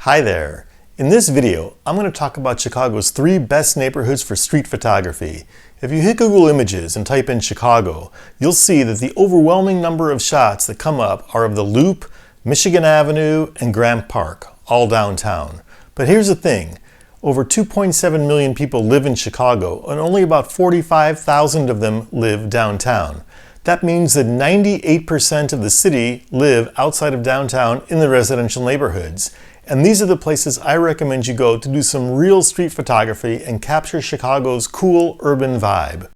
Hi there. In this video, I'm going to talk about Chicago's 3 best neighborhoods for street photography. If you hit Google Images and type in Chicago, you'll see that the overwhelming number of shots that come up are of the Loop, Michigan Avenue, and Grant Park, all downtown. But here's the thing. Over 2.7 million people live in Chicago, and only about 45,000 of them live downtown. That means that 98% of the city live outside of downtown in the residential neighborhoods. And these are the places I recommend you go to do some real street photography and capture Chicago's cool urban vibe.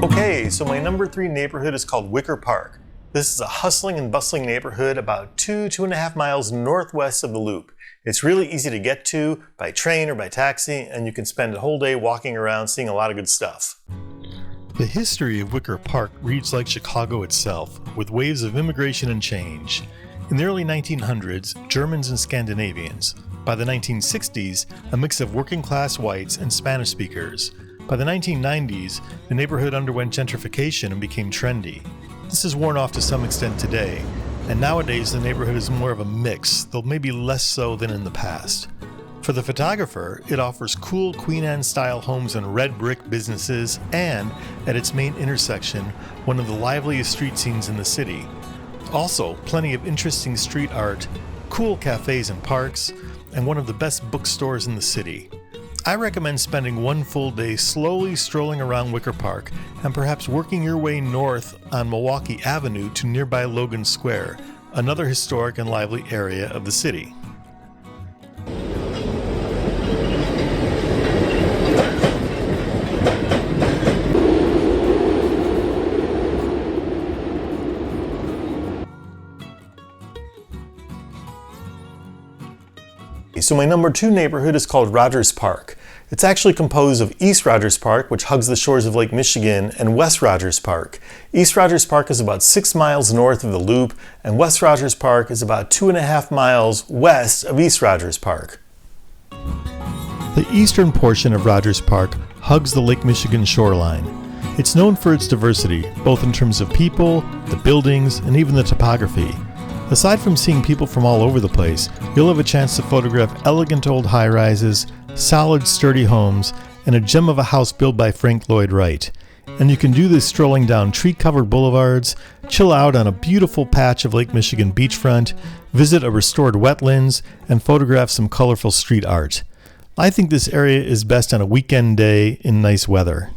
Okay, so my number 3 neighborhood is called Wicker Park. This is a hustling and bustling neighborhood about 2.5 miles northwest of the Loop. It's really easy to get to by train or by taxi, and you can spend a whole day walking around seeing a lot of good stuff. The history of Wicker Park reads like Chicago itself, with waves of immigration and change. In the early 1900s, Germans and Scandinavians. By the 1960s, a mix of working-class whites and Spanish speakers. By the 1990s, the neighborhood underwent gentrification and became trendy. This has worn off to some extent today, and nowadays the neighborhood is more of a mix, though maybe less so than in the past. For the photographer, it offers cool Queen Anne-style homes and red brick businesses, and, at its main intersection, one of the liveliest street scenes in the city. Also, plenty of interesting street art, cool cafes and parks, and one of the best bookstores in the city. I recommend spending one full day slowly strolling around Wicker Park and perhaps working your way north on Milwaukee Avenue to nearby Logan Square, another historic and lively area of the city. So my number 2 neighborhood is called Rogers Park. It's actually composed of East Rogers Park, which hugs the shores of Lake Michigan, and West Rogers Park. East Rogers Park is about 6 miles north of the Loop, and West Rogers Park is about 2.5 miles west of East Rogers Park. The eastern portion of Rogers Park hugs the Lake Michigan shoreline. It's known for its diversity, both in terms of people, the buildings, and even the topography. Aside from seeing people from all over the place, you'll have a chance to photograph elegant old high-rises, solid, sturdy homes, and a gem of a house built by Frank Lloyd Wright. And you can do this strolling down tree-covered boulevards, chill out on a beautiful patch of Lake Michigan beachfront, visit a restored wetlands, and photograph some colorful street art. I think this area is best on a weekend day in nice weather.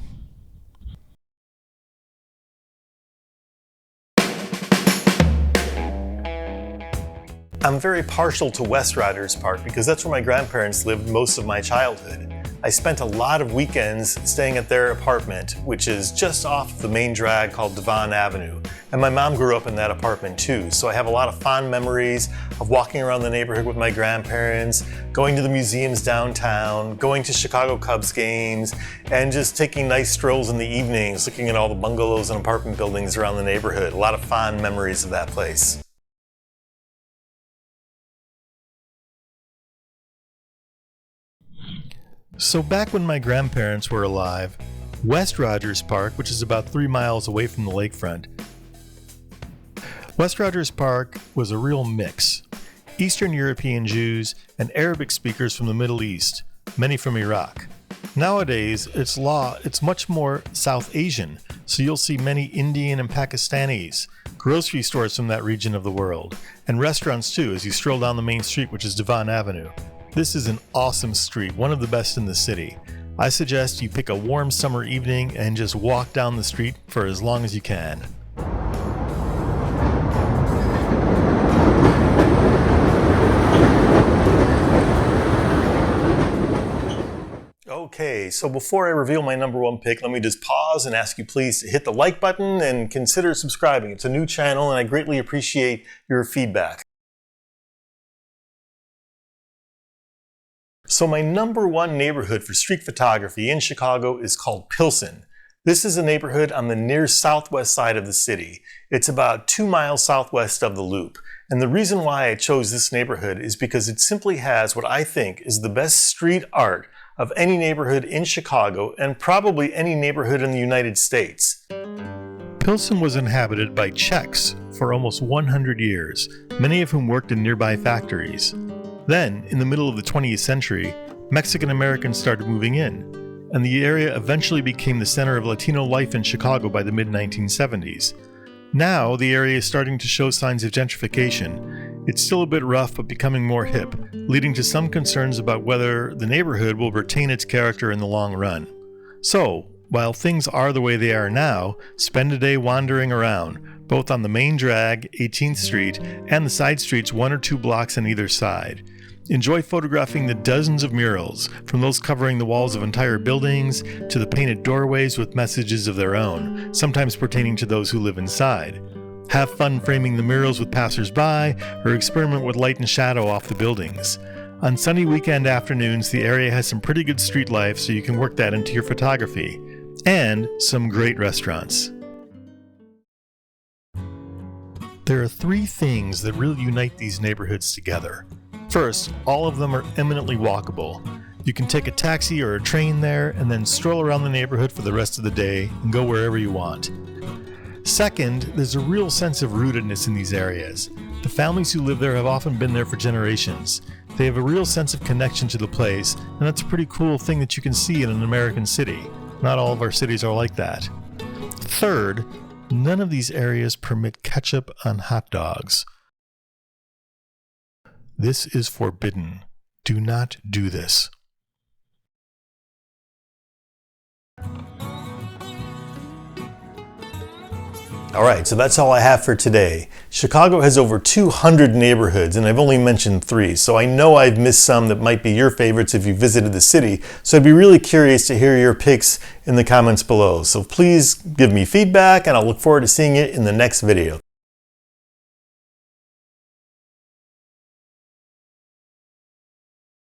I'm very partial to West Rogers Park because that's where my grandparents lived most of my childhood. I spent a lot of weekends staying at their apartment, which is just off the main drag called Devon Avenue. And my mom grew up in that apartment too, so I have a lot of fond memories of walking around the neighborhood with my grandparents, going to the museums downtown, going to Chicago Cubs games, and just taking nice strolls in the evenings, looking at all the bungalows and apartment buildings around the neighborhood. A lot of fond memories of that place. So back when my grandparents were alive, West Rogers Park, which is about 3 miles away from the lakefront, West Rogers Park was a real mix. Eastern European Jews and Arabic speakers from the Middle East, many from Iraq. Nowadays, it's much more South Asian, so you'll see many Indian and Pakistanis, grocery stores from that region of the world, and restaurants too as you stroll down the main street, which is Devon Avenue. This is an awesome street, one of the best in the city. I suggest you pick a warm summer evening and just walk down the street for as long as you can. Okay, so before I reveal my number 1 pick, let me just pause and ask you please to hit the like button and consider subscribing. It's a new channel and I greatly appreciate your feedback. So my number 1 neighborhood for street photography in Chicago is called Pilsen. This is a neighborhood on the near southwest side of the city. It's about 2 miles southwest of the Loop. And the reason why I chose this neighborhood is because it simply has what I think is the best street art of any neighborhood in Chicago and probably any neighborhood in the United States. Pilsen was inhabited by Czechs for almost 100 years, many of whom worked in nearby factories. Then, in the middle of the 20th century, Mexican Americans started moving in, and the area eventually became the center of Latino life in Chicago by the mid-1970s. Now, the area is starting to show signs of gentrification. It's still a bit rough, but becoming more hip, leading to some concerns about whether the neighborhood will retain its character in the long run. So, while things are the way they are now, spend a day wandering around, both on the main drag, 18th Street, and the side streets 1 or 2 blocks on either side. Enjoy photographing the dozens of murals, from those covering the walls of entire buildings to the painted doorways with messages of their own, sometimes pertaining to those who live inside. Have fun framing the murals with passers-by, or experiment with light and shadow off the buildings. On sunny weekend afternoons, the area has some pretty good street life, so you can work that into your photography. And some great restaurants. There are 3 things that really unite these neighborhoods together. First, all of them are eminently walkable. You can take a taxi or a train there and then stroll around the neighborhood for the rest of the day and go wherever you want. Second, there's a real sense of rootedness in these areas. The families who live there have often been there for generations. They have a real sense of connection to the place, and that's a pretty cool thing that you can see in an American city. Not all of our cities are like that. Third, none of these areas permit ketchup on hot dogs. This is forbidden. Do not do this. Alright, so that's all I have for today. Chicago has over 200 neighborhoods, and I've only mentioned 3, so I know I've missed some that might be your favorites if you visited the city, so I'd be really curious to hear your picks in the comments below. So please give me feedback, and I'll look forward to seeing it in the next video.